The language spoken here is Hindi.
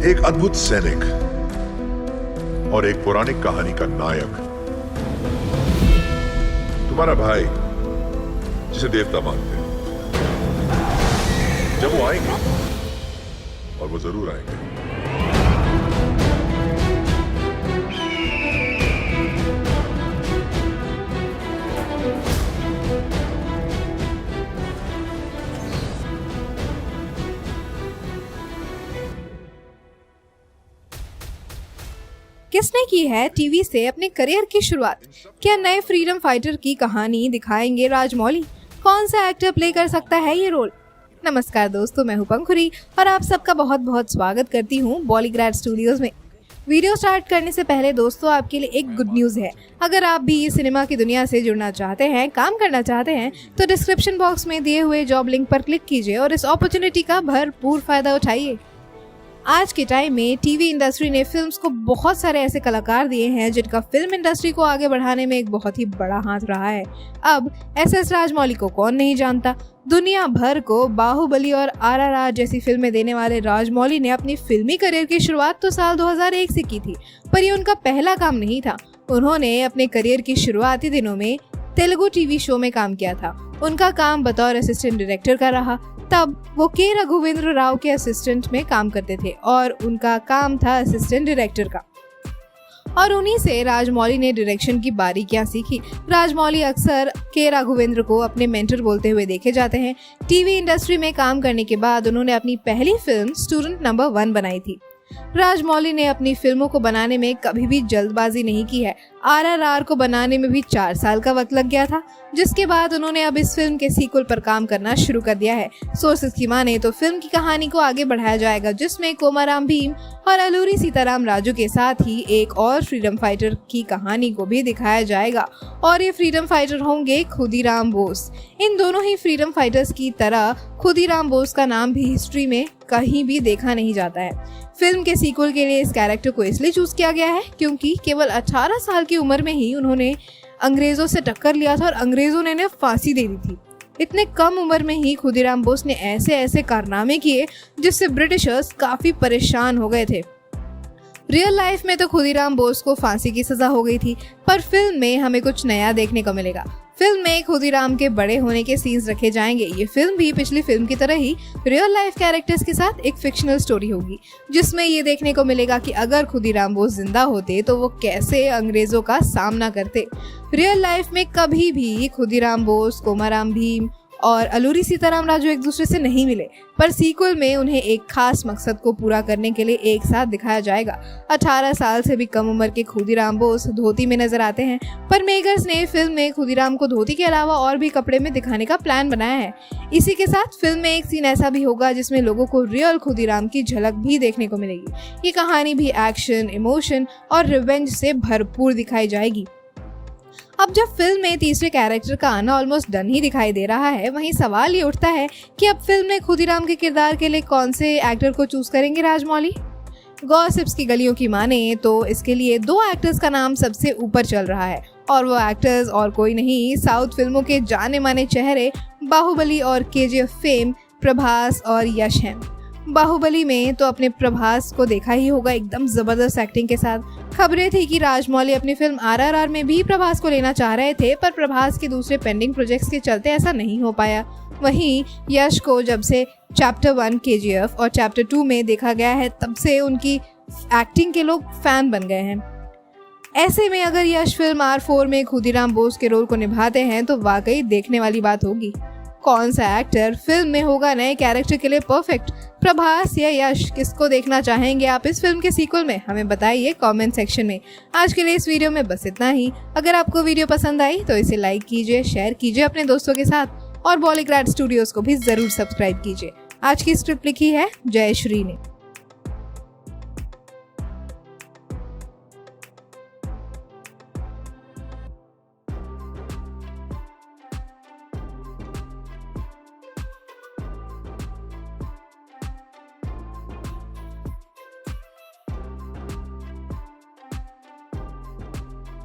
एक अद्भुत सैनिक और एक पौराणिक कहानी का नायक, तुम्हारा भाई जिसे देवता मानते हैं। जब वो आएंगे, और वो जरूर आएंगे, किसने की है टीवी से अपने करियर की शुरुआत? क्या नए फ्रीडम फाइटर की कहानी दिखाएंगे राजमौली? कौन सा एक्टर प्ले कर सकता है ये रोल? नमस्कार दोस्तों, मैं हूं पंखुरी और आप सबका बहुत बहुत स्वागत करती हूं बॉलीग्रैड स्टूडियोज में। वीडियो स्टार्ट करने से पहले दोस्तों आपके लिए एक गुड न्यूज़ है। अगर आप भी सिनेमा की दुनिया से जुड़ना चाहते हैं, काम करना चाहते हैं, तो डिस्क्रिप्शन बॉक्स में दिए हुए जॉब लिंक पर क्लिक कीजिए और इस अपॉर्चुनिटी का भरपूर फायदा उठाइए। आज के टाइम में टीवी इंडस्ट्री ने फिल्म्स को बहुत सारे ऐसे कलाकार दिए हैं जिनका फिल्म इंडस्ट्री को आगे बढ़ाने में एक बहुत ही बड़ा हाथ रहा है। अब एस राजमौली को कौन नहीं जानता। दुनिया भर को बाहुबली और RRR जैसी फिल्में देने वाले राजमौली ने अपनी फिल्मी करियर की शुरुआत तो साल 2001 से की थी, पर ये उनका पहला काम नहीं था। उन्होंने अपने करियर की शुरुआती दिनों में तेलुगु टीवी शो में काम किया था। उनका काम बतौर असिस्टेंट डायरेक्टर का रहा। तब वो के रघुवेंद्र राव के असिस्टेंट में काम करते थे और उनका काम था असिस्टेंट डायरेक्टर का, और उन्हीं से राजमौली ने डायरेक्शन की बारीकियां सीखी। राजमौली अक्सर के राघवेंद्र को अपने मेंटर बोलते हुए देखे जाते हैं। टीवी इंडस्ट्री में काम करने के बाद उन्होंने अपनी पहली फिल्म स्टूडेंट नंबर 1 बनाई थी। राजमौली ने अपनी फिल्मों को बनाने में कभी भी जल्दबाजी नहीं की है। RRR को बनाने में भी 4 साल का वक्त लग गया था, जिसके बाद उन्होंने अब इस फिल्म के सीक्वल पर काम करना शुरू कर दिया है। सोर्सेज की माने तो फिल्म की कहानी को आगे बढ़ाया जाएगा, जिसमें कोमाराम भीम और अलूरी सीताराम राजू के साथ ही एक और फ्रीडम फाइटर की कहानी को भी दिखाया जाएगा, और ये फ्रीडम फाइटर होंगे खुदीराम बोस। इन दोनों ही फ्रीडम फाइटर्स की तरह खुदीराम बोस का नाम भी हिस्ट्री में कहीं भी देखा नहीं जाता है। फिल्म के सीक्वल के लिए इस कैरेक्टर को इसलिए चूज किया गया है क्योंकि केवल 18 साल की उम्र में ही उन्होंने अंग्रेजों से टक्कर लिया था और अंग्रेजों ने इन्हें फांसी दे दी थी। इतने कम उम्र में ही खुदीराम बोस ने ऐसे ऐसे कारनामे किए जिससे ब्रिटिशर्स काफी परेशान हो गए थे। रियल लाइफ में तो खुदीराम बोस को फांसी की सजा हो गई थी, पर फिल्म में हमें कुछ नया देखने को मिलेगा। फिल्म में खुदीराम के बड़े होने के सीन्स रखे जाएंगे। ये फिल्म भी पिछली फिल्म की तरह ही रियल लाइफ कैरेक्टर्स के साथ एक फिक्शनल स्टोरी होगी, जिसमें ये देखने को मिलेगा कि अगर खुदीराम बोस जिंदा होते तो वो कैसे अंग्रेजों का सामना करते। रियल लाइफ में कभी भी खुदीराम बोस, कोमाराम भीम और अलूरी सीताराम राजू एक दूसरे से नहीं मिले, पर सीक्वल में उन्हें एक खास मकसद को पूरा करने के लिए एक साथ दिखाया जाएगा। 18 साल से भी कम उम्र के खुदीराम बोस धोती में नजर आते हैं, पर मेकर्स ने फिल्म में खुदीराम को धोती के अलावा और भी कपड़े में दिखाने का प्लान बनाया है। इसी के साथ फिल्म में एक सीन ऐसा भी होगा जिसमें लोगों को रियल खुदीराम की झलक भी देखने को मिलेगी। ये कहानी भी एक्शन, इमोशन और रिवेंज से भरपूर दिखाई जाएगी। अब जब फिल्म में तीसरे कैरेक्टर का आना ऑलमोस्ट डन ही दिखाई दे रहा है, वहीं सवाल ये उठता है कि अब फिल्म में खुदीराम के किरदार के लिए कौन से एक्टर को चूज करेंगे राजमौली? गॉसिप्स की गलियों की माने तो इसके लिए 2 एक्टर्स का नाम सबसे ऊपर चल रहा है, और वो एक्टर्स और कोई नहीं, साउथ फिल्मों के जाने माने चेहरे बाहुबली और KGF फेम प्रभास और यश हैं। बाहुबली में तो अपने प्रभास को देखा ही होगा, एकदम जबरदस्त एक्टिंग के साथ। खबरें थी कि राजमौली अपनी फिल्म RRR में भी प्रभास को लेना चाह रहे थे, पर प्रभास के दूसरे पेंडिंग प्रोजेक्ट्स के चलते ऐसा नहीं हो पाया। वहीं यश को जब से चैप्टर 1 KGF और चैप्टर 2 में देखा गया है, तब से उनकी एक्टिंग के लोग फैन बन गए हैं। ऐसे में अगर यश फिल्म R4 में खुदीराम बोस के रोल को निभाते हैं तो वाकई देखने वाली बात होगी। कौन सा एक्टर फिल्म में होगा नए कैरेक्टर के लिए परफेक्ट, प्रभास या यश? किसको देखना चाहेंगे आप इस फिल्म के सीक्वल में? हमें बताइए कमेंट सेक्शन में। आज के लिए इस वीडियो में बस इतना ही। अगर आपको वीडियो पसंद आई तो इसे लाइक कीजिए, शेयर कीजिए अपने दोस्तों के साथ, और बॉलीग्रैड स्टूडियोज को भी जरूर सब्सक्राइब कीजिए। आज की स्क्रिप्ट लिखी है जय श्री ने।